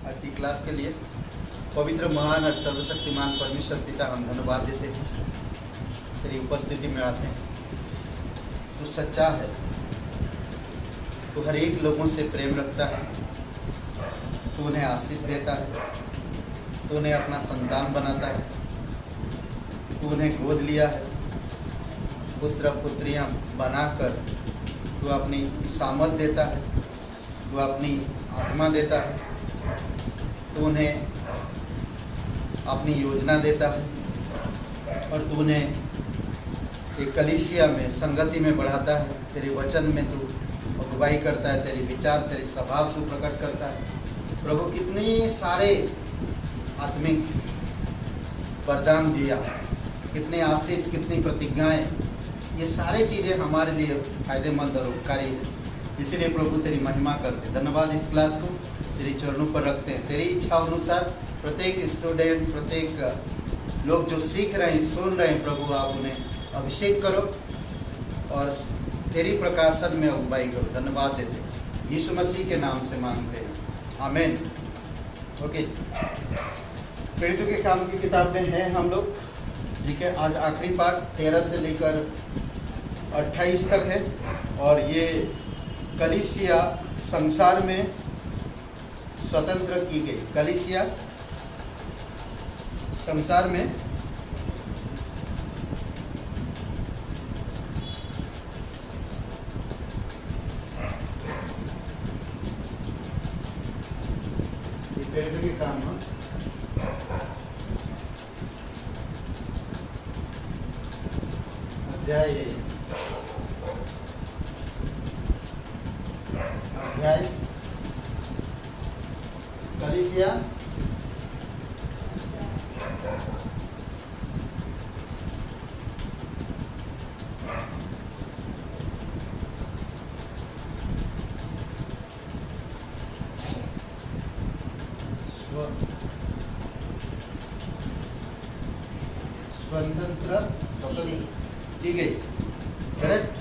आज की क्लास के लिए। पवित्र महान और सर्वशक्तिमान परमेश्वर पिता, हम धन्यवाद देते हैं, तेरी उपस्थिति में आते हैं। तू सच्चा है, तू हर एक लोगों से प्रेम रखता है, तू उन्हें आशीष देता है, तू उन्हें अपना संतान बनाता है, तू उन्हें गोद लिया है, पुत्र पुत्रियां बनाकर तू अपनी सामर्थ देता है, तू अपनी आत्मा देता है, तू उन्हें अपनी योजना देता है और तू उन्हें एक कलीसिया में संगति में बढ़ाता है। तेरे वचन में तू अगुवाई करता है, तेरे विचार तेरे स्वभाव तू प्रकट करता है। प्रभु, कितने सारे आत्मिक वरदान दिया, कितने आशीष, कितनी प्रतिज्ञाएं, ये सारी चीज़ें हमारे लिए फायदेमंद और उपकारी है। इसीलिए प्रभु तेरी महिमा करते। धन्यवाद, इस क्लास को तेरी चरणों पर रखते हैं। तेरी इच्छा अनुसार प्रत्येक स्टूडेंट, प्रत्येक लोग जो सीख रहे हैं, सुन रहे हैं, प्रभु आप उन्हें अभिषेक करो और तेरी प्रकाशन में अगुवाई करो। धन्यवाद देते हैं, यीशु मसीह के नाम से मांगते हैं, आमीन। ओके, प्रेरितों के काम की किताब में है हम लोग, ठीक है। आज आखिरी पाठ 13 से लेकर 28 तक है और ये कलीसिया संसार में स्वतंत्र की गई। कलीसिया संसार में प्रेरितों के काम अध्याय कलीसिया स्वतंत्र की गई। करेक्ट।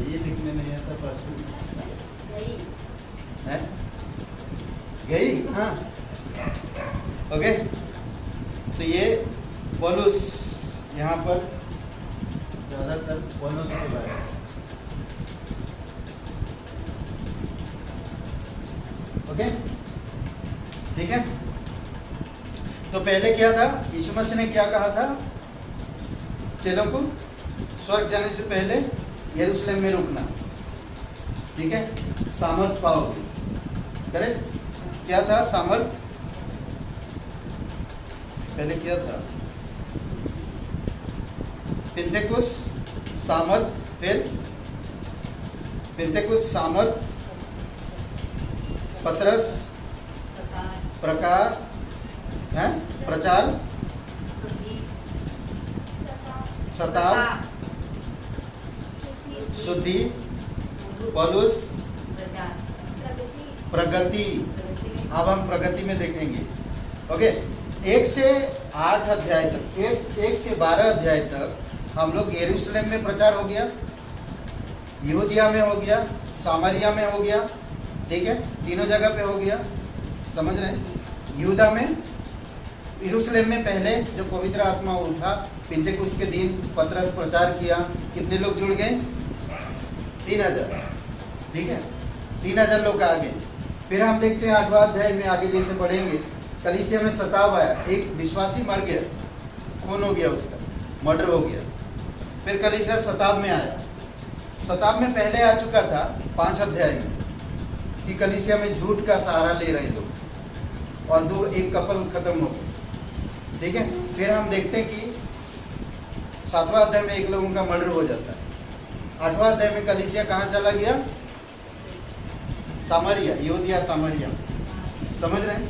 ये लिखने नहीं आता, परसों है गई। हाँ, ओके। तो ये पौलुस, यहाँ पर ज़्यादातर पौलुस के बारे में, ओके, ठीक है। तो पहले क्या था, यीशु मसीह ने क्या कहा था चेलों को? स्वर्ग जाने से पहले यरूशलेम में रुकना, ठीक है, सामर्थ पाओगे। करेक्ट। क्या था सामर्थ? पहले क्या था? पेंटेकुस सामर्थ, फिर पेंटेकुस सामर्थ, पतरस प्रकार है, प्रचार, सताव, शुद्धि, पौलुस प्रगति। अब हम प्रगति में देखेंगे। ओके, 1 से 8 अध्याय तक, 1 से 12 अध्याय तक हम लोग यरूशलेम में प्रचार हो गया, यहूदिया में हो गया, सामरिया में हो गया, ठीक है, तीनों जगह पे हो गया। समझ रहे हैं? यहूदा में, यरूशलेम में पहले जो पवित्र आत्मा उठा, पेंटेकुस्त के दिन पतरस प्रचार किया, कितने लोग जुड़ गए? 3000, ठीक है, 3000 लोग आ गए। फिर हम देखते हैं 8वां अध्याय में आगे जैसे बढ़ेंगे, कलीसिया में सताव आया, एक विश्वासी मर गया, खून हो गया, उसका मर्डर हो गया। फिर कलीसिया सताव में आया। सताव में पहले आ चुका था 5 अध्याय में कि कलीसिया में झूठ का सहारा ले रहे लोग और एक कपल खत्म हो गया, ठीक है। फिर हम देखते हैं कि 7वां अध्याय में एक लोगों का मर्डर हो जाता है। 8वां अध्याय में कलीसिया कहाँ चला गया? सामरिया, यहूदिया सामरिया। समझ रहे हैं?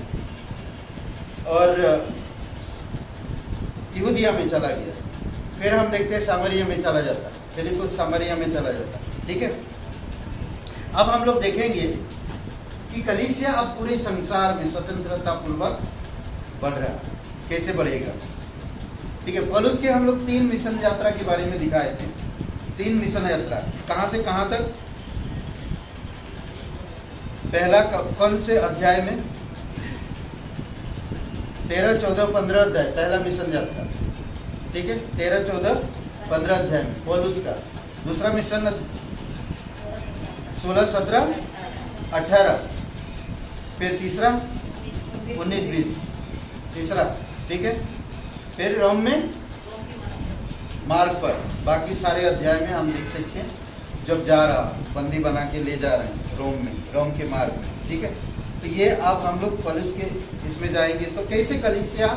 और यहूदिया में चला गया। फिर हम देखते हैं सामरिया में चला जाता, फिलिप्पुस सामरिया में चला जाता, ठीक है। अब हम लोग देखेंगे कि कलीसिया अब पूरे संसार में स्वतंत्रता पूर्वक बढ़ रहा है। कैसे बढ़ेगा? ठीक है, पौलुस के हम लोग 3 मिशन यात्रा के बारे में दिखाए थे। 3 मिशन यात्रा कहाँ से कहाँ तक। पहला कौन से अध्याय में? 13, 14, 15 अध्याय, पहला मिशन यात्रा। ठीक है, 13, 14, 15 अध्याय में पौलुस का। दूसरा मिशन 16, 17, 18। फिर तीसरा 19, 20। तीसरा, ठीक है। फिर रोम में मार्ग पर। बाकी सारे अध्याय में हम देख सकते हैं जब जा रहा, बंदी बना के ले जा रहे हैं रोम में, रोम के मार्ग में। ठीक है, तो ये आप हम लोग पौलुस के इसमें जाएंगे तो कैसे कलीसिया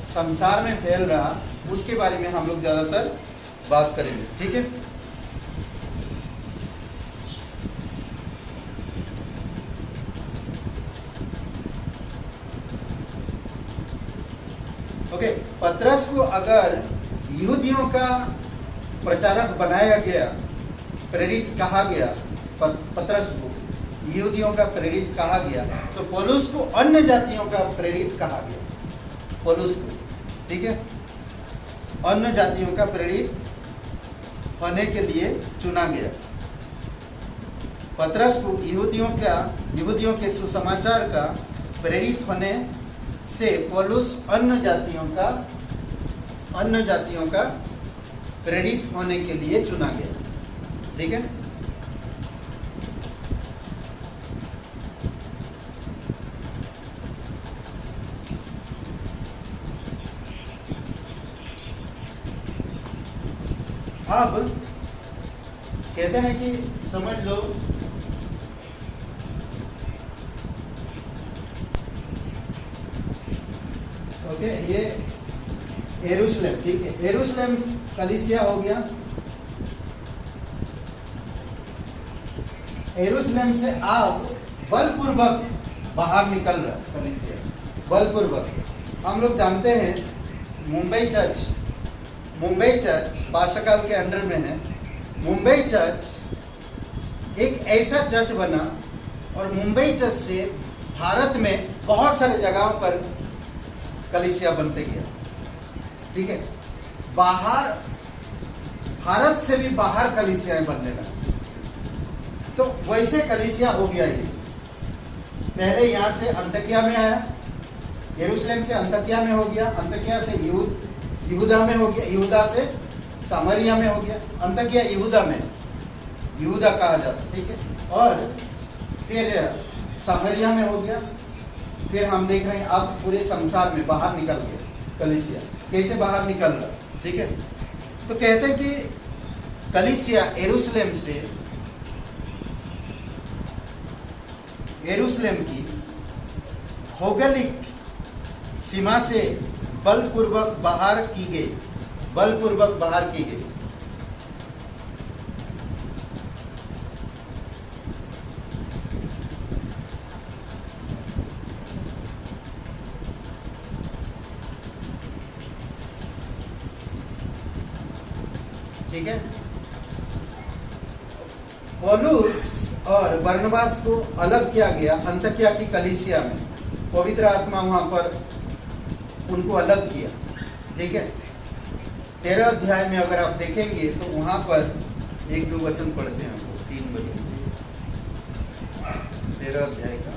संसार में फैल रहा, उसके बारे में हम लोग ज़्यादातर बात करेंगे। ठीक है, ओके। पतरस को अगर यहूदियों का प्रचारक बनाया गया, प्रेरित कहा गया, पतरस को यहूदियों का प्रेरित कहा गया, तो पौलुस को अन्य जातियों का प्रेरित कहा गया। पौलुस को, ठीक है, अन्य जातियों का प्रेरित होने के लिए चुना गया। पतरस को यहूदियों के सुसमाचार का प्रेरित होने से पौलुस अन्य जातियों का प्रेरित होने के लिए चुना गया। ठीक है, अब कहते हैं कि समझ लो ओके, ये यरूशलेम, ठीक है, यरूशलेम कलीसिया हो गया। यरूशलेम से आप बलपूर्वक बाहर निकल रहा कलीसिया, बलपूर्वक। हम लोग जानते हैं मुंबई चर्च पाशाकाल के अंडर में है। मुंबई चर्च एक ऐसा चर्च बना और मुंबई चर्च से भारत में बहुत सारे जगहों पर कलीसिया बनते गया। ठीक है, बाहर, भारत से भी बाहर कलीसियाएं बनने लगा। तो वैसे कलीसिया हो गया ये। पहले यहाँ से अंतकिया में आया, यरूशलेम से अंतकिया में हो गया, अंतकिया से यहूदा में हो गया, यहूदा से सामरिया में हो गया, अंतकिया यहूदा में, यहूदा कहा जाता। ठीक है, और फिर सामरिया में हो गया। फिर हम देख रहे हैं अब पूरे संसार में बाहर निकल गया कलीसिया। कैसे बाहर निकल रहा? ठीक है, तो कहते हैं कि कलीसिया यरूशलेम की भौगोलिक सीमा से बलपूर्वक बाहर की गई। ठीक है, पौलुस और बरनबास को अलग किया गया अंतकिया की कलीसिया में। पवित्र आत्मा वहां पर उनको अलग किया। ठीक है, 13 अध्याय में अगर आप देखेंगे तो वहां पर 1-2 वचन पढ़ते हैं, हमको 3 वचन 13 अध्याय का,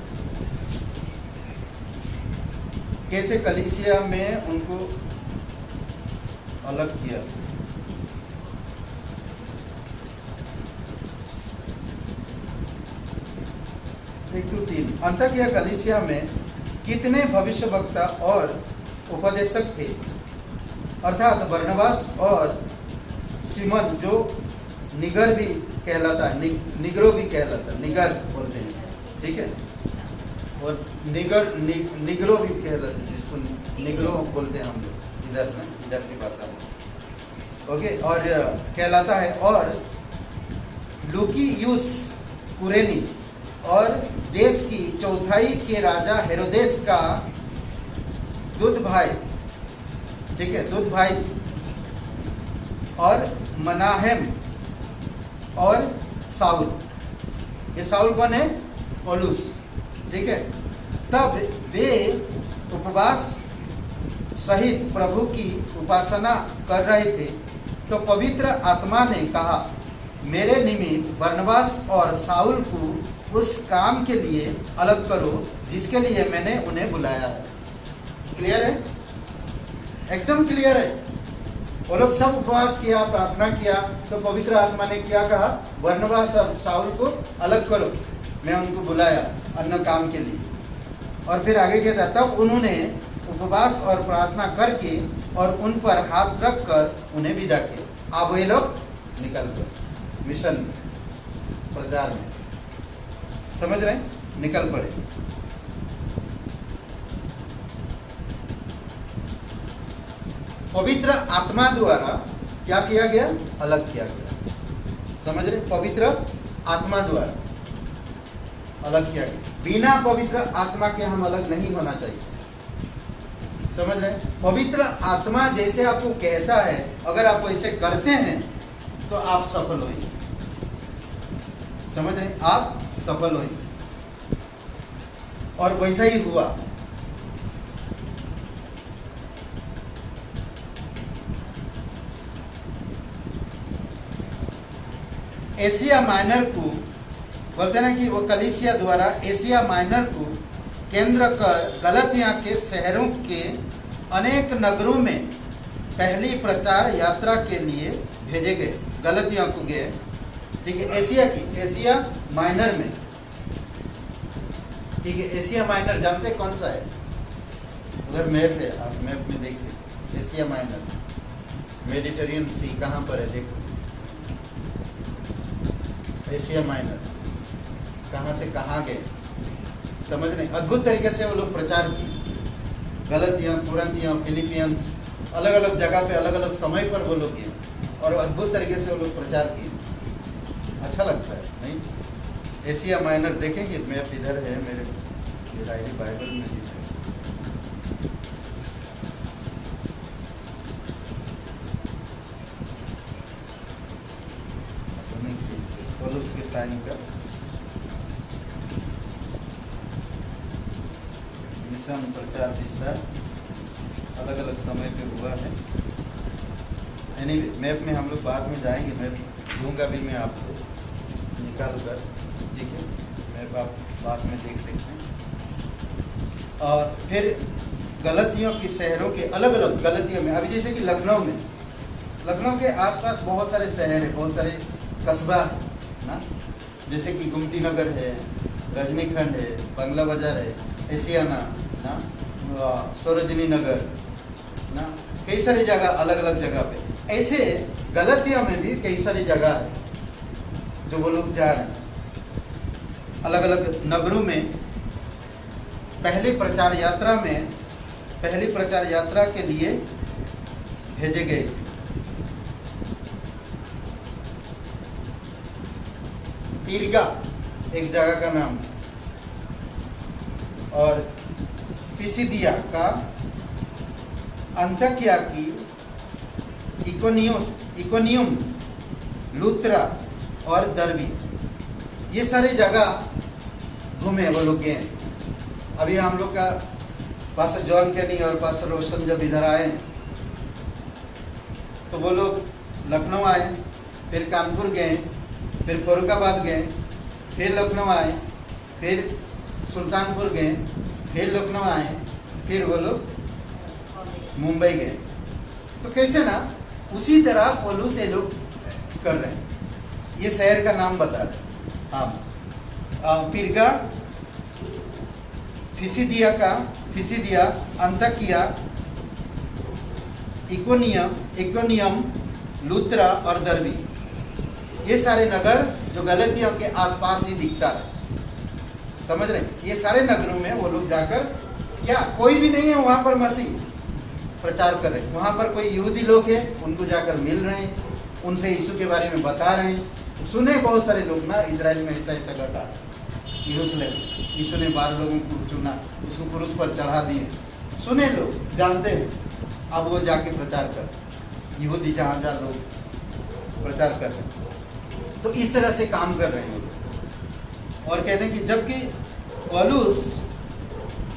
कैसे कलीसिया में उनको अलग किया। अंतकिया कलीसिया में कितने भविष्यवक्ता और उपदेशक थे, अर्थात बरनबास और सिमन, जो निगर भी कहलाता है, निगरो भी कहलाता है, निगर बोलते हैं। ठीक है, और निगरो भी कहलाते हैं, जिसको निगरो बोलते हैं हम लोग इधर की भाषा में। ओके, और कहलाता है। और लूकियुस कुरेनी और देश की चौथाई के राजा हेरोदेस का दूध भाई, ठीक है, दूध भाई, और मनाहेम और साउल। ये साउल कौन है? पौलुस। ठीक है, तब वे उपवास सहित प्रभु की उपासना कर रहे थे, तो पवित्र आत्मा ने कहा, मेरे निमित्त बरनबास और शाऊल को उस काम के लिए अलग करो जिसके लिए मैंने उन्हें बुलाया है। क्लियर है? एकदम क्लियर है। वो लोग सब उपवास किया, प्रार्थना किया, तो पवित्र आत्मा ने क्या कहा? बरनबास और शाऊल को अलग करो, मैं उनको बुलाया अन्य काम के लिए। और फिर आगे कहता, तब उन्होंने उपवास और प्रार्थना करके और उन पर हाथ रखकर उन्हें विदा किया। अब वे लोग निकल गए मिशन में, प्रचार में, समझ रहे हैं? निकल पड़े। पवित्र आत्मा द्वारा क्या किया गया? अलग किया गया। समझ रहे? पवित्र आत्मा द्वारा अलग किया गया। बिना पवित्र आत्मा के हम अलग नहीं होना चाहिए। समझ रहे? पवित्र आत्मा जैसे आपको कहता है, अगर आप वैसे करते हैं तो आप सफल होंगे। समझ रहे? आप सफल होंगे। और वैसा ही हुआ। एशिया माइनर को बोलते हैं ना कि वो कलीसिया द्वारा एशिया माइनर को केंद्र कर गलतिया के शहरों के अनेक नगरों में पहली प्रचार यात्रा के लिए भेजे गए। गलतिया को गए, ठीक है, एशिया की, एशिया माइनर में, ठीक है। एशिया माइनर जानते कौन सा है? उधर मैप है, आप मैप में देख सकते। एशिया माइनर, मेडिटेरियन सी कहाँ पर है? देखो, एशिया माइनर कहाँ से कहाँ गए, समझ रहे? अद्भुत तरीके से वो लोग प्रचार किए। गलतियाँ, कुरिन्थियों, फिलिपियंस, अलग अलग जगह पे अलग अलग समय पर वो लोग गए और अद्भुत तरीके से वो लोग प्रचार किए। अच्छा लगता है नहीं? एशिया माइनर देखेंगे, मैप इधर है मेरे डायरी बाइबल में भी है। पौलुस के टाइम का मिशन प्रचार विस्तार अलग अलग समय पे हुआ है। एनीवे, मैप में हम लोग बाद में जाएंगे, मैप दूंगा भी मैं आपको निकाल कर, ठीक है? मैप आप बाद में देख सकते हैं। और फिर गलतियों के शहरों के अलग अलग गलतियों में, अभी जैसे कि लखनऊ में, लखनऊ के आसपास बहुत सारे शहर है, बहुत सारे कस्बा है ना, जैसे कि गुमती नगर है, रजनीखंड है, बंगला बाजार है, एशियाना ना, सरोजनी नगर ना, कई सारी जगह, अलग अलग जगह पे। ऐसे गलतियों में भी कई सारी जगह है जो वो लोग जा रहे हैं अलग अलग नगरों में। पहली प्रचार यात्रा में, पहली प्रचार यात्रा के लिए भेजे गए। पीरगा एक जगह का नाम, और पिसिदिया का, अंताकिया की, इकोनियम, लुत्रा और दरबी, ये सारी जगह घूमे वो लोग गए। अभी हम लोग का पास्टर जॉन कैनी और पास्टर रोशन जब इधर आए तो वो लोग लखनऊ आए, फिर कानपुर गए, फिर फरुखाबाद गए, फिर लखनऊ आए, फिर सुल्तानपुर गए, फिर लखनऊ आए, फिर वो लोग मुंबई गए। तो कैसे ना, उसी तरह पौलुस से लोग कर रहे हैं। ये शहर का नाम बता रहे हैं। हाँ, पिरगा, फिसिदिया, अंताकिया, इकोनियम, लुत्रा और दरबी, ये सारे नगर जो गलतियों के आसपास ही दिखता है। समझ रहे? ये सारे नगरों में वो लोग जाकर, क्या कोई भी नहीं है वहां पर मसीह प्रचार कर रहे हैं। वहां पर कोई यहूदी लोग हैं, उनको जाकर मिल रहे हैं, उनसे यीशु के बारे में बता रहे हैं। सुने बहुत सारे लोग ना, इजराइल में ऐसा ऐसा घटा, यरूशलेम, यीशु ने 12 लोगों को चुना, उसको क्रूस पर चढ़ा दिए। सुने लोग, जानते हैं। अब वो जाके प्रचार कर, यहूदी जहाँ जहाँ लोग प्रचार कर रहे हैं। तो इस तरह से काम कर रहे हैं लोग। और कहते हैं कि जबकि पौलुस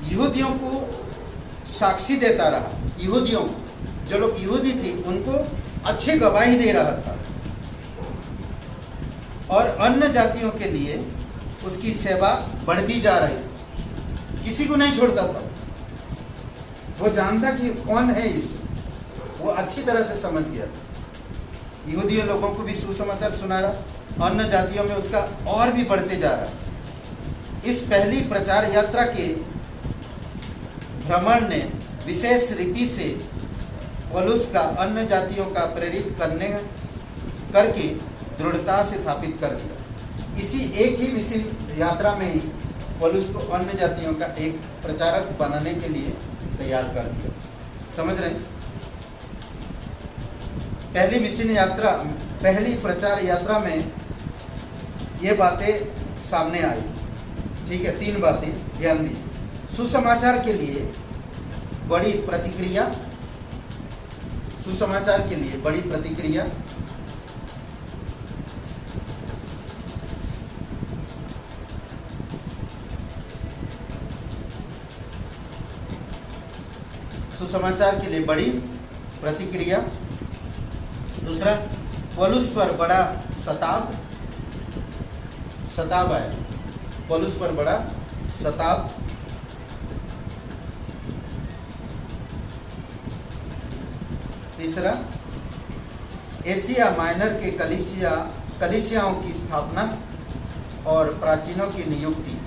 यहूदियों को साक्षी देता रहा। यहूदियों, जो लोग यहूदी थे, उनको अच्छी गवाही दे रहा था और अन्य जातियों के लिए उसकी सेवा बढ़ती जा रही। किसी को नहीं छोड़ता था। वो जानता कि कौन है यीशु, वो अच्छी तरह से समझ गया। यहूदियों लोगों को भी सुसमाचार सुना रहा, अन्य जातियों में उसका और भी बढ़ते जा रहा। इस पहली प्रचार यात्रा के भ्रमण ने विशेष रीति से पौलुस का अन्य जातियों का प्रेरित करके दृढ़ता से स्थापित कर दिया। इसी एक ही मिशन यात्रा में ही पौलुस को अन्य जातियों का एक प्रचारक बनाने के लिए तैयार कर दिया। समझ रहे हैं? पहली मिशन यात्रा, पहली प्रचार यात्रा में ये बातें सामने आई। ठीक है, 3 बातें ध्यान दीजिए। सुसमाचार के लिए बड़ी प्रतिक्रिया, सुसमाचार के लिए बड़ी प्रतिक्रिया, सुसमाचार के लिए बड़ी प्रतिक्रिया। दूसरा, पौलुस पर बड़ा सताव है, पौलुस पर बड़ा सताव। तीसरा, एशिया माइनर के कलीसियाओं की स्थापना और प्राचीनों की नियुक्ति।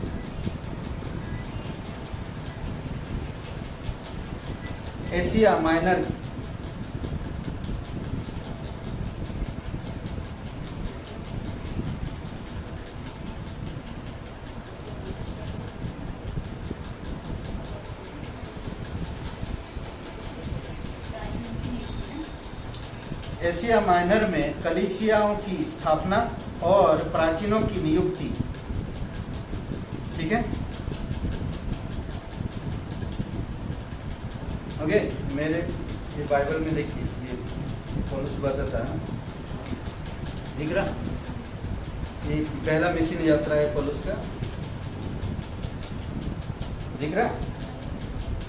एशिया माइनर एशिया माइनर में कलीसियाओं की स्थापना और प्राचीनों की नियुक्ति। ठीक है, ओके। मेरे ये बाइबल में देखिए, ये पौलुस बताता है, दिख रहा? ये पहला मिशन यात्रा है पौलुस का, दिख रहा?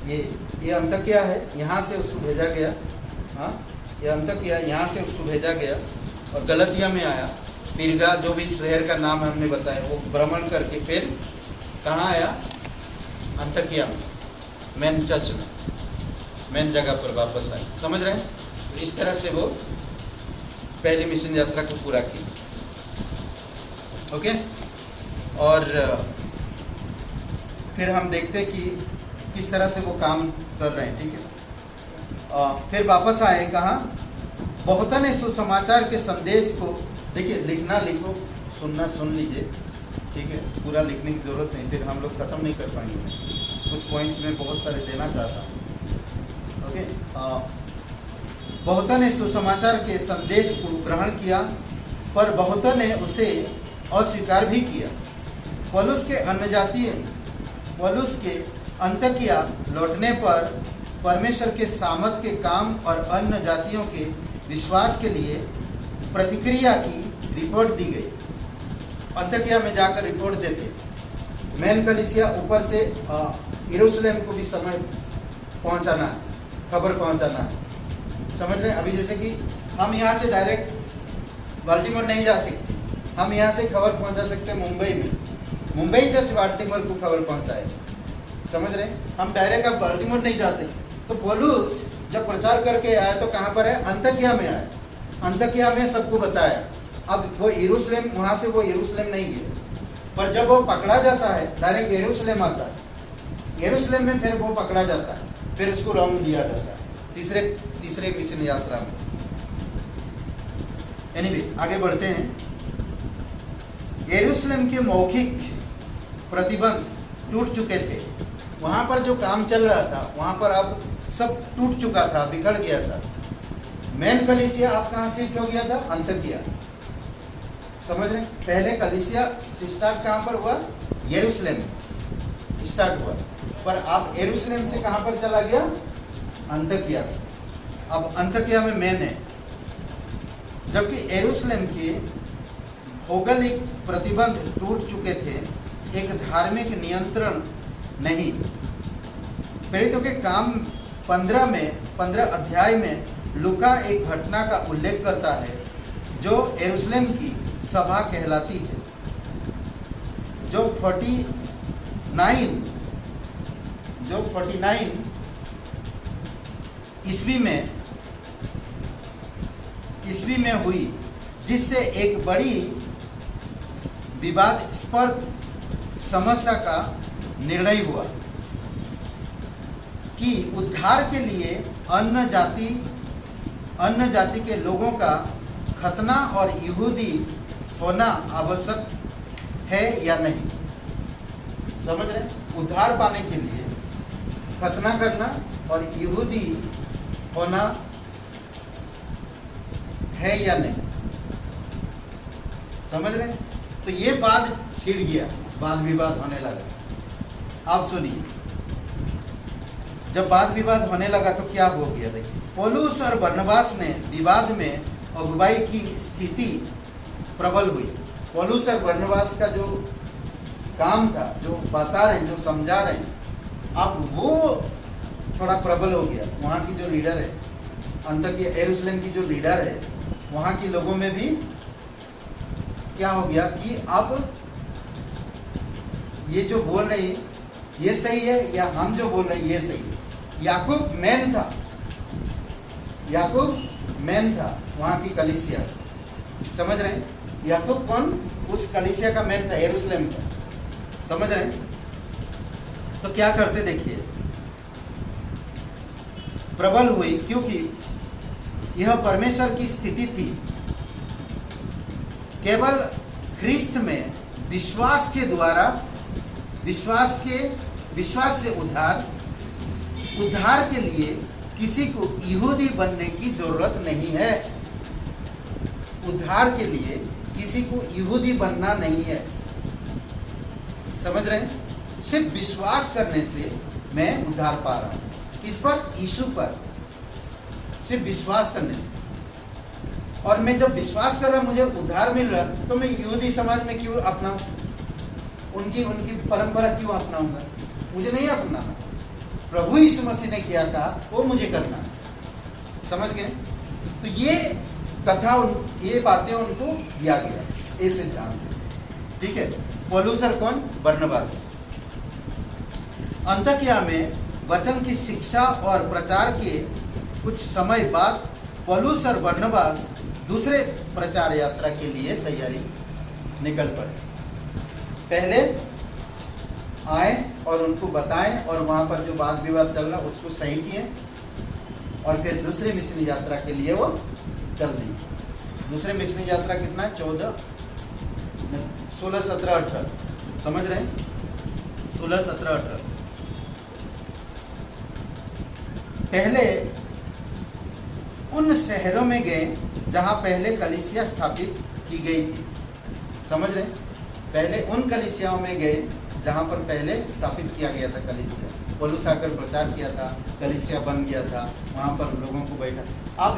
ये अंतकिया है, यहाँ से उसको भेजा गया। हाँ, ये अंतकिया, यहाँ से उसको भेजा गया और गलतिया में आया। पिरगा, जो भी शहर का नाम हमने बताया, वो भ्रमण करके फिर कहाँ आया? अंतकिया में, मेन चर्च में, मेन जगह पर वापस आए। समझ रहे हैं? तो इस तरह से वो पहली मिशन यात्रा को पूरा की। ओके, और फिर हम देखते हैं कि किस तरह से वो काम कर रहे हैं। ठीक है, फिर वापस आए कहाँ? बहुतों ने सुसमाचार के संदेश को, देखिए, लिखना लिखो, सुनना सुन लीजिए। ठीक है, पूरा लिखने की जरूरत नहीं, फिर हम लोग खत्म नहीं कर पाएंगे। कुछ पॉइंट्स में बहुत सारे देना चाहता हूँ। ओके, बहुतों ने सुसमाचार के संदेश को ग्रहण किया, पर बहुतों ने उसे अस्वीकार भी किया। पौलुस के अंतकिया लौटने पर परमेश्वर के सामर्थ के काम और अन्य जातियों के विश्वास के लिए प्रतिक्रिया की रिपोर्ट दी गई। अंतकिया में जाकर रिपोर्ट देते। मेन कलीसिया ऊपर से यरूशलेम को भी समय पहुंचाना है, खबर पहुंचाना है। समझ रहे हैं? अभी जैसे कि हम यहाँ से डायरेक्ट बाल्टीमोर नहीं जा सकते, हम यहाँ से खबर पहुंचा सकते हैं मुंबई में। मुंबई चर्च बाल्टीमोर को खबर पहुंचाए। समझ रहे हैं? हम डायरेक्ट अब बाल्टीमोर नहीं जा सकते। तो पौलुस जब प्रचार करके आया तो कहाँ पर है? अंतकिया में आया। अंतकिया में सबको बताया। अब वो यरूशलेम, वहाँ से वो यरूशलेम नहीं गए, पर जब वो पकड़ा जाता है डायरेक्ट यरूशलेम आता है। यरूशलेम में फिर वो पकड़ा जाता है, फिर उसको रोम दिया जाता है तीसरे मिशन यात्रा में। एनीवे, आगे बढ़ते हैं। यरूशलेम के मौखिक प्रतिबंध टूट चुके थे। वहाँ पर जो काम चल रहा था, वहाँ पर अब सब टूट चुका था, बिखर गया था। मेन कलीसिया अब कहाँ शिफ्ट हो गया था? अंतकिया। समझ रहे? पहले कलीसिया स्टार्ट कहाँ पर हुआ? यरूशलेम स्टार्ट हुआ, पर अब यरूशलेम से कहाँ पर चला गया? अंतकिया। अब अंतकिया में मेन है, जबकि यरूशलेम के भौगोलिक प्रतिबंध टूट चुके थे। एक धार्मिक नियंत्रण नहीं, प्रेरितों के काम 15 अध्याय में लूका एक घटना का उल्लेख करता है जो यरूशलेम की सभा कहलाती है, जो 49 ईस्वी में हुई, जिससे एक बड़ी विवादास्पद समस्या का निर्णय हुआ कि उद्धार के लिए अन्य जाति के लोगों का खतना और यहूदी होना आवश्यक है या नहीं। समझ रहे? उद्धार पाने के लिए खतना करना और यहूदी होना है या नहीं। समझ रहे? तो ये बात छिड़ गया, वाद विवाद होने लगा। आप सुनिए, जब वाद विवाद होने लगा तो क्या हो गया? देखिए, पौलुस और बरनबास ने विवाद में अगुवाई की स्थिति प्रबल हुई। पौलुस और बरनबास का जो काम था, जो बता रहे हैं, जो समझा रहे हैं, अब वो थोड़ा प्रबल हो गया। वहाँ की जो लीडर है, अंततः यरूशलेम की जो लीडर है, वहाँ के लोगों में भी क्या हो गया कि अब ये जो बोल रहे हैं ये सही है या हम जो बोल रहे हैं ये सही है। याकूब मैन था वहाँ की कलीसिया। समझ रहे हैं? याकूब कौन? उस कलीसिया का मैन था, यरूशलेम का। समझ रहे हैं? तो क्या करते देखिए, प्रबल हुई क्योंकि यह परमेश्वर की स्थिति थी। केवल ख्रिस्त में विश्वास के द्वारा विश्वास से उद्धार के लिए किसी को यहूदी बनने की जरूरत नहीं है। उद्धार के लिए किसी को यहूदी बनना नहीं है। समझ रहे हैं? सिर्फ विश्वास करने से मैं उद्धार पा रहा हूं। किस पर? यीशु पर। सिर्फ विश्वास करने से। और मैं जब विश्वास कर रहा मुझे उद्धार मिल रहा, तो मैं यहूदी समाज में क्यों अपनाऊं? उनकी परंपरा क्यों अपनाऊंगा? मुझे नहीं अपनाना। प्रभु यीशु मसीह ने क्या कहा वो मुझे करना है। समझ गए? तो ये कथा, ये बातें उनको दिया गया, ये सिद्धांत। ठीक है? पौलुस और कौन? बरनबास। अंतकिया में वचन की शिक्षा और प्रचार के कुछ समय बाद पौलुस और बरनबास दूसरे प्रचार यात्रा के लिए तैयारी निकल पड़े। पहले आए और उनको बताएं और वहाँ पर जो वाद विवाद चल रहा उसको सही किए, और फिर दूसरे मिशनरी यात्रा के लिए वो चल दी। दूसरे मिशनरी यात्रा कितना है? 16, 17, 18। समझ रहे हैं? 16, 17, 18। पहले उन शहरों में गए जहां पहले कलीसिया स्थापित की गई थी। समझ रहे? पहले उन कलीसियाओं में गए जहां पर पहले स्थापित किया गया था कलीसिया। पौलुस आकर प्रचार किया था, कलीसिया बन गया था, वहां पर लोगों को बैठा। अब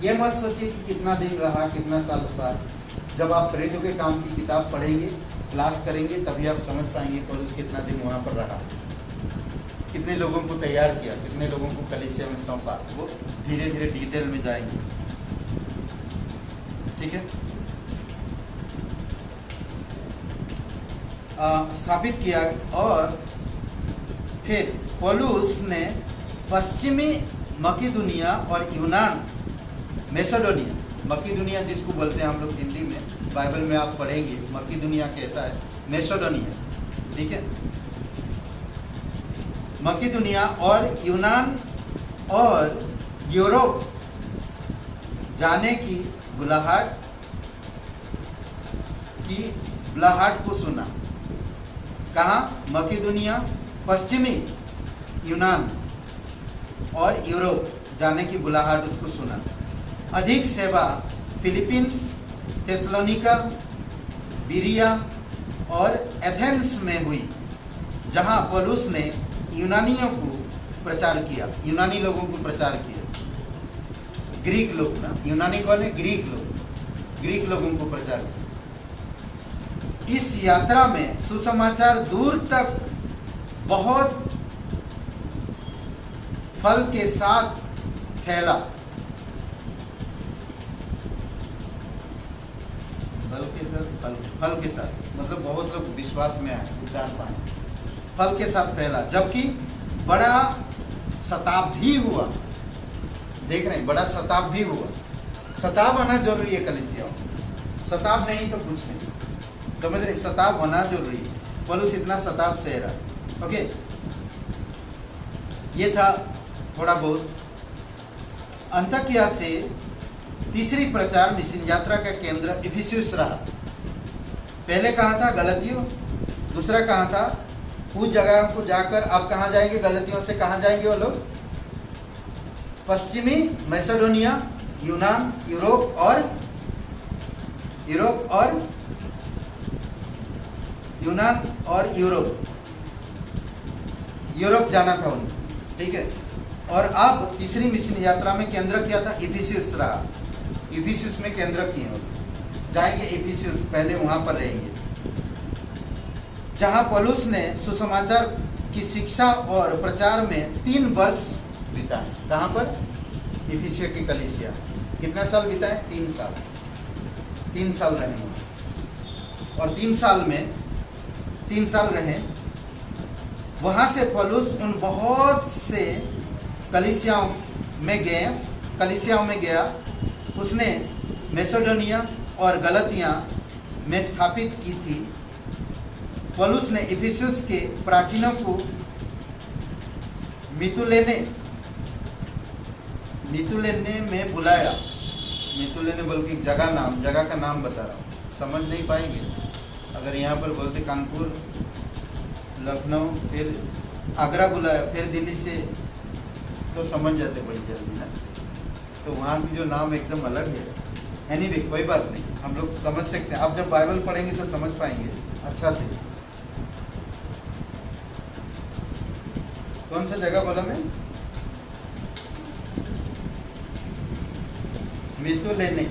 ये मत सोचिए कि कितना दिन रहा, कितना साल। जब आप प्रेरितों के काम की किताब पढ़ेंगे, क्लास करेंगे, तभी आप समझ पाएंगे पौलुस कितना दिन वहां पर रहा, कितने लोगों को तैयार किया, कितने लोगों को कलीसिया में सौंपा। वो धीरे धीरे डिटेल में जाएंगे। ठीक है? स्थापित किया। और फिर पौलुस ने पश्चिमी मकीदुनिया और यूनान, मैसेडोनिया, मकीदुनिया जिसको बोलते हैं हम लोग हिंदी में, बाइबल में आप पढ़ेंगे मकीदुनिया कहता है मैसेडोनिया। ठीक है? मकीदुनिया और यूनान और यूरोप जाने की बुलाहट को सुना। कहाँ? मकीदुनिया, पश्चिमी यूनान और यूरोप जाने की बुलाहट उसको सुना। अधिक सेवा फिलीपींस, थेसलोनिका, बिरिया और एथेंस में हुई, जहां पौलुस ने यूनानियों को प्रचार किया, यूनानी लोगों को प्रचार किया। ग्रीक लोग ना, यूनानी कौन है? ग्रीक लोग, ग्रीक लोगों को प्रचार किया। इस यात्रा में सुसमाचार दूर तक बहुत फल के साथ फैला, फल के साथ मतलब बहुत लोग विश्वास में आए, उद्धार पाए, फल के साथ फैला, जबकि बड़ा सताव भी हुआ। देख रहे हैं, बड़ा सताव भी हुआ। सताव आना जरूरी है कलीसिया, सताव नहीं तो कुछ नहीं, समझ रहे, सताव होना जरूरी है। पौलुस इतना सताव सह रहा। ओके, ये था थोड़ा बहुत। अंताकिया से तीसरी प्रचार मिशन यात्रा का केंद्र इफिसुस रहा। पहले कहाँ था? गलतियों। दूसरा कहाँ था? उस जगह को जाकर आप कहाँ जाएंगे? गलतियों से कहाँ जाएंगे वो लोग? पश्चिमी मैसेडोनिया, यूनान, यूरोप और यूरोप जाना था उन्हें, ठीक है। और अब तीसरी मिशन यात्रा में केंद्र किया था इफिसुस रहा। इफिसुस में केंद्र किए वो जाएंगे इफिसुस, पहले वहां पर रहेंगे, जहां पौलुस ने सुसमाचार की शिक्षा और प्रचार में 3 वर्ष बिताए। कहां पर? इफिसिया की कलीसिया। कितना साल बिताए? 3 साल। 3 साल रहे वहाँ, और 3 साल रहे। वहाँ से पौलुस उन बहुत से कलीसियाओं में गया। उसने मैसेडोनिया और गलतिया में स्थापित की थी। पौलुस ने इफिसुस के प्राचीनों को मितुलेने में बुलाया। मितुलेने बोल के जगह का नाम बता रहा हूँ, समझ नहीं पाएंगे अगर यहाँ पर बोलते कानपुर, लखनऊ, फिर आगरा बुलाया, फिर दिल्ली से, तो समझ जाते बड़ी जल्दी ना। तो वहाँ की जो नाम एकदम अलग है। एनीवे, कोई बात नहीं, हम लोग समझ सकते हैं। आप जब बाइबल पढ़ेंगे तो समझ पाएंगे अच्छा से। कौन सा जगह बोला मैं? मितुलेने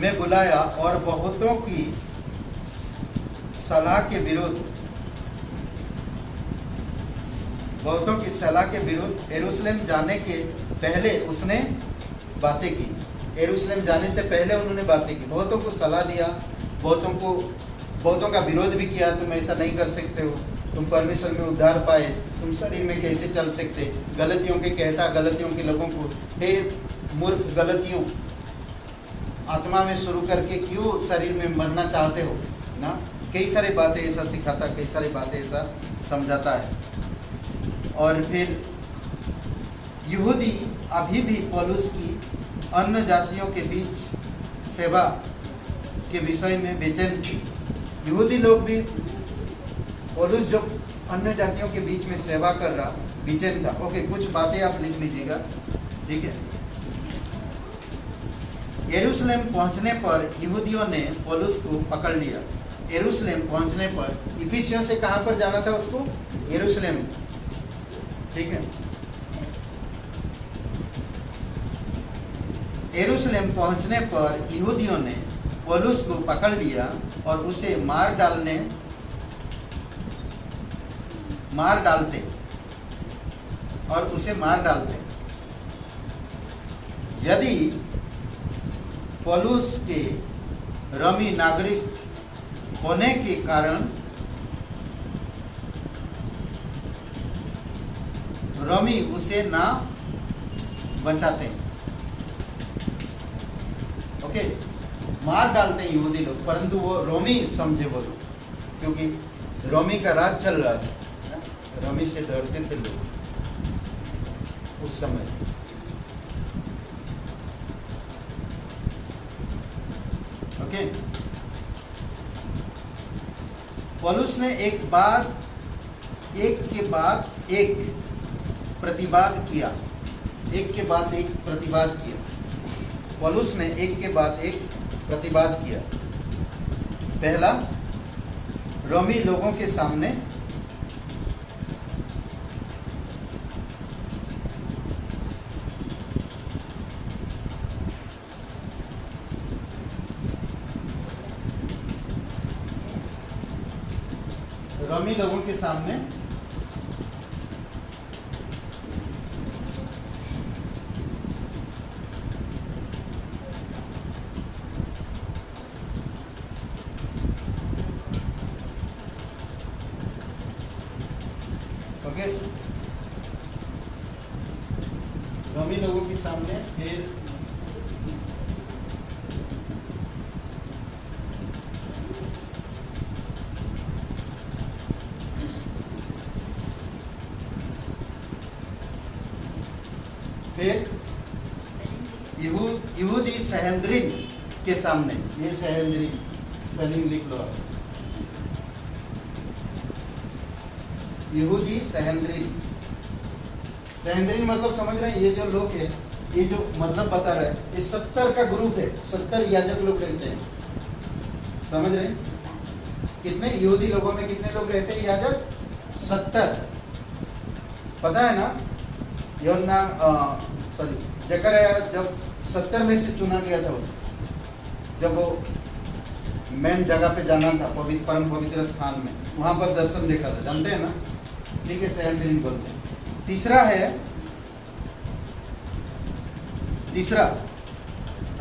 में बुलाया और बहुतों की सलाह के विरुद्ध यरूशलेम जाने के पहले उसने बातें की। यरूशलेम जाने से पहले उन्होंने बातें की, बहुतों को सलाह दिया, बहुतों का विरोध भी किया। तुम ऐसा नहीं कर सकते हो, तुम परमेश्वर में उद्धार पाए, तुम शरीर में कैसे चल सकते? गलतियों के कहता, गलतियों के लोगों को, हे मूर्ख गलतियों, आत्मा में शुरू करके क्यों शरीर में मरना चाहते हो ना। कई सारी बातें ऐसा सिखाता, कई सारी बातें ऐसा समझाता है। और फिर यहूदी अभी भी पौलुस की अन्य जातियों के बीच सेवा के विषय में बेचैन थे। यहूदी लोग भी पौलुस जो अन्य जातियों के बीच में सेवा कर रहा, बेचैन था। ओके, कुछ बातें आप लिख लीजिएगा, ठीक है। यरूशलेम पहुंचने पर यहूदियों ने पौलुस को पकड़ लिया। यरूशलेम पहुंचने पर, इफिसियों से कहां पर जाना था उसको? यरूशलेम, ठीक है। यरूशलेम पहुंचने पर यहूदियों ने पौलुस को पकड़ लिया और उसे मार डालते। यदि पौलुस के रोमी नागरिक होने के कारण रोमी उसे ना बचाते, ओके, मार डालते हैं यहूदी लोग, परंतु वो रोमी समझे वो लोग, क्योंकि रोमी का राज चल रहा था। रोमी से डरते थे लोग उस समय। ओके, पौलुस ने एक के बाद एक प्रतिवाद किया। पौलुस ने एक के बाद एक प्रतिवाद किया। पहला, रोमी लोगों के सामने रोमी लोगों के सामने फिर यहूदी सहेंद्रीन के सामने, ये सहेंद्रीन स्पेलिंग लिख लो आप, यहूदी सहेंद्रीन। सहेंद्रीन मतलब समझ रहे हैं, ये जो लोग है, ये जो मतलब बता रहा है, ये 70 का ग्रुप है, 70 याजक लोग रहते हैं, समझ रहे हैं? कितने यहूदी लोगों में कितने लोग रहते हैं याजक? 70। पता है ना, योना सॉरी जकरया जब 70 में से चुना गया था उसको, जब वो मेन जगह पे जाना था, पवित्र परम पवित्र स्थान में, वहां पर दर्शन देखा था, जानते हैं ना? ठीक है, सहेंद्रीन बोलते हैं। तीसरा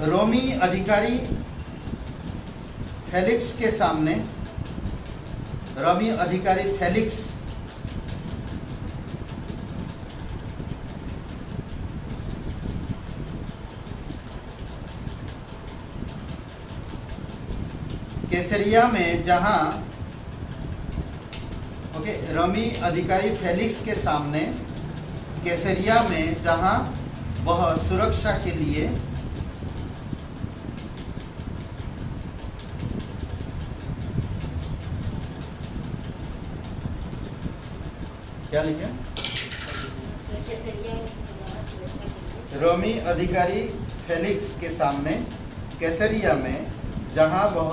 रोमी अधिकारी फेलिक्स के सामने, रोमी अधिकारी फेलिक्स कैसरिया में, जहां रोमी अधिकारी फेलिक्स के सामने कैसरिया में, जहां वह सुरक्षा के लिए क्या लिखे? रोमी अधिकारी फेलिक्स के सामने कैसरिया में, जहां वह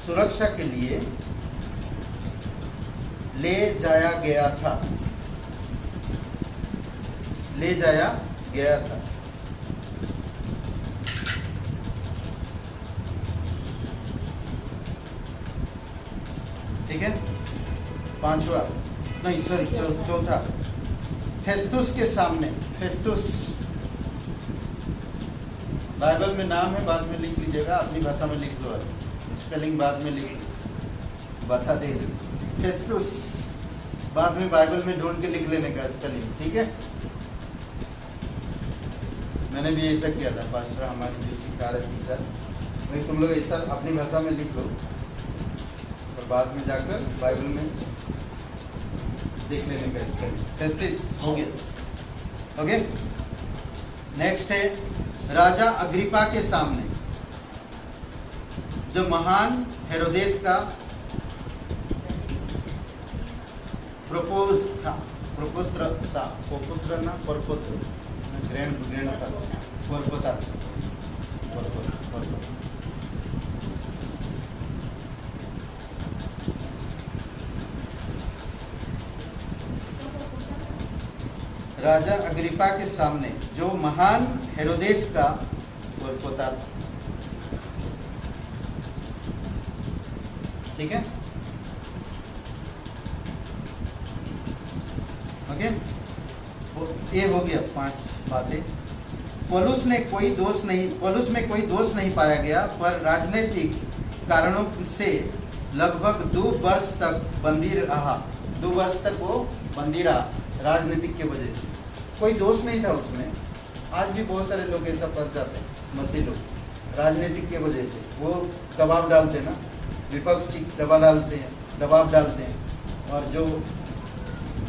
सुरक्षा के लिए ले जाया गया था, ले जाया गया था। ठीक है, पांचवा नहीं सॉरी चौथा, फेस्तुस के सामने। फेस्तुस बाइबल में नाम है, बाद में लिख लीजिएगा, अपनी भाषा में लिख लो, स्पेलिंग बाद में लिख बता दे। फेस्तुस बाद में बाइबल में ढूंढ के लिख लेने का स्पेलिंग, ठीक है? मैंने भी ऐसा किया था, पास्टर हमारी जो सिखा रहे टीचर, वही तुम लोग ऐसा अपनी भाषा में लिख लो और बाद में जाकर बाइबल में देख लेने का स्पेलिंग। फेस्तुस हो गया, ओके। नेक्स्ट है राजा अग्रिपा के सामने, जो महान हेरोदेस का प्रपुत्र ना परपुत्र, राजा अग्रिपा के सामने, जो महान हेरोदेस का परपोता था। ठीक है, ओके। ये हो गया 5 बातें। पौलुस में कोई दोष नहीं पाया गया, पर राजनीतिक कारणों से लगभग 2 वर्ष तक बंदी रहा। 2 वर्ष तक वो बंदी रहा राजनीतिक के वजह से। कोई दोष नहीं था उसमें। आज भी बहुत सारे लोग ऐसा फंस जाते हैं, मसीह लोग, राजनीतिक के वजह से। वो दबाव डालते हैं ना, विपक्षी दबाव डालते हैं और जो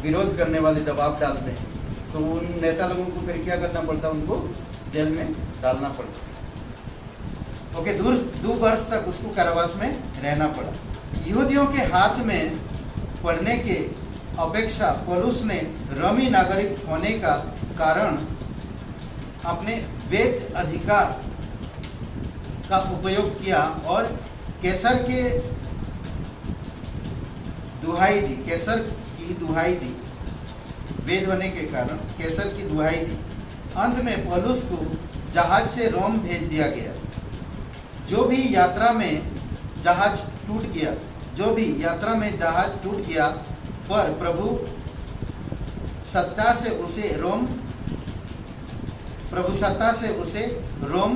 विरोध करने वाले दबाव डालते हैं, तो उन नेता लोगों को फिर क्या करना पड़ता है? उनको जेल में डालना पड़ता। ओके, 2 वर्ष तक उसको कारावास में रहना पड़ा। यहूदियों के हाथ में पड़ने के अपेक्षा पौलुस ने रोमी नागरिक होने का कारण अपने वैध अधिकार का उपयोग किया और कैसर की दुहाई दी। वैध होने के कारण कैसर की दुहाई दी। अंत में पौलुस को जहाज से रोम भेज दिया गया। जो भी यात्रा में जहाज टूट गया, पर प्रभु सत्ता से उसे रोम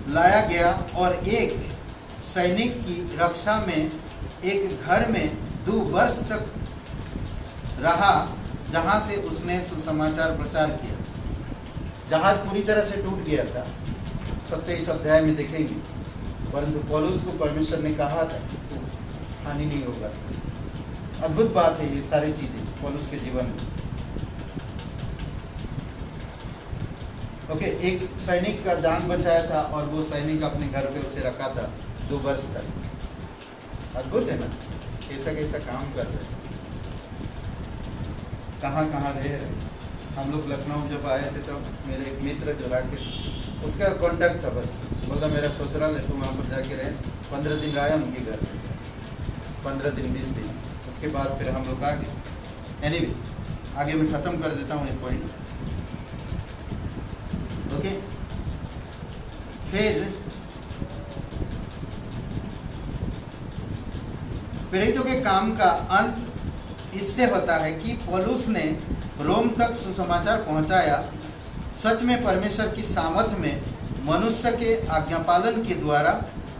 लाया गया और एक सैनिक की रक्षा में एक घर में 2 वर्ष तक रहा। जहां से उसने सुसमाचार प्रचार किया। जहाज पूरी तरह से टूट गया था, 27 अध्याय में देखेंगे, परंतु पौलुस को परमेश्वर ने कहा था हानि नहीं होगा। अद्भुत बात है ये सारी चीजें पौलुस के जीवन में। ओके, एक सैनिक का जान बचाया था और वो सैनिक अपने घर पे उसे रखा था 2 वर्ष तक। अद्भुत है ना, कैसा कैसा काम कर रहे हैं, कहाँ कहाँ रह रहे। हम लोग लखनऊ जब आए थे तो मेरे एक मित्र जो राकेश, उसका कॉन्टैक्ट था, बस बोला मेरा ससुराल है, तो वहाँ पर जाके रहे। 15 दिन रहा उनके घर, 15 दिन 20 दिन। उसके बाद फिर हम लोग आ गए। एनीवे, आगे मैं ख़त्म कर देता हूँ एक पॉइंट। ओके, फिर प्रेरितों के काम का अंत इससे होता है कि पौलुस ने रोम तक सुसमाचार पहुंचाया। सच में परमेश्वर की सामर्थ में मनुष्य के आज्ञापालन के द्वारा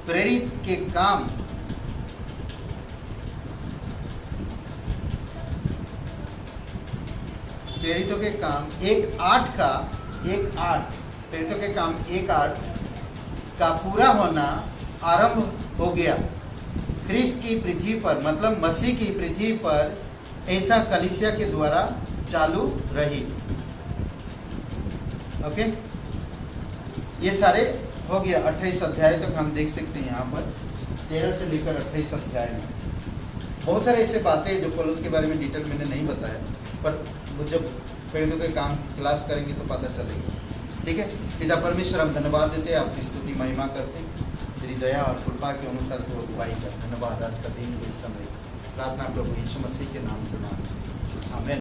प्रेरित के काम प्रेरितों के काम 1:8 प्रेरितों के काम 1:8 का पूरा होना आरंभ हो गया। ख्रिस्त की पृथ्वी पर, मतलब मसीह की पृथ्वी पर ऐसा कलीसिया के द्वारा चालू रही। ओके, ये सारे हो गया। 28 अध्याय तक हम देख सकते हैं। यहाँ पर 13 से लेकर 28 अध्याय में बहुत सारे ऐसे बातें हैं जो पौलुस के बारे में डिटेल मैंने नहीं बताया, पर जब प्रेरितों के काम क्लास करेंगे तो पता चलेगा। ठीक है, पिता परमेश्वर, हम धन्यवाद देते हैं, आपकी स्तुति महिमा करते हैं। तेरी दया और कृपा के अनुसार तो अगुवाई कर। धन्यवाद आज का दिन इस समय प्रार्थना प्रभु यीशु मसीह के नाम से मांगते हैं, आमीन।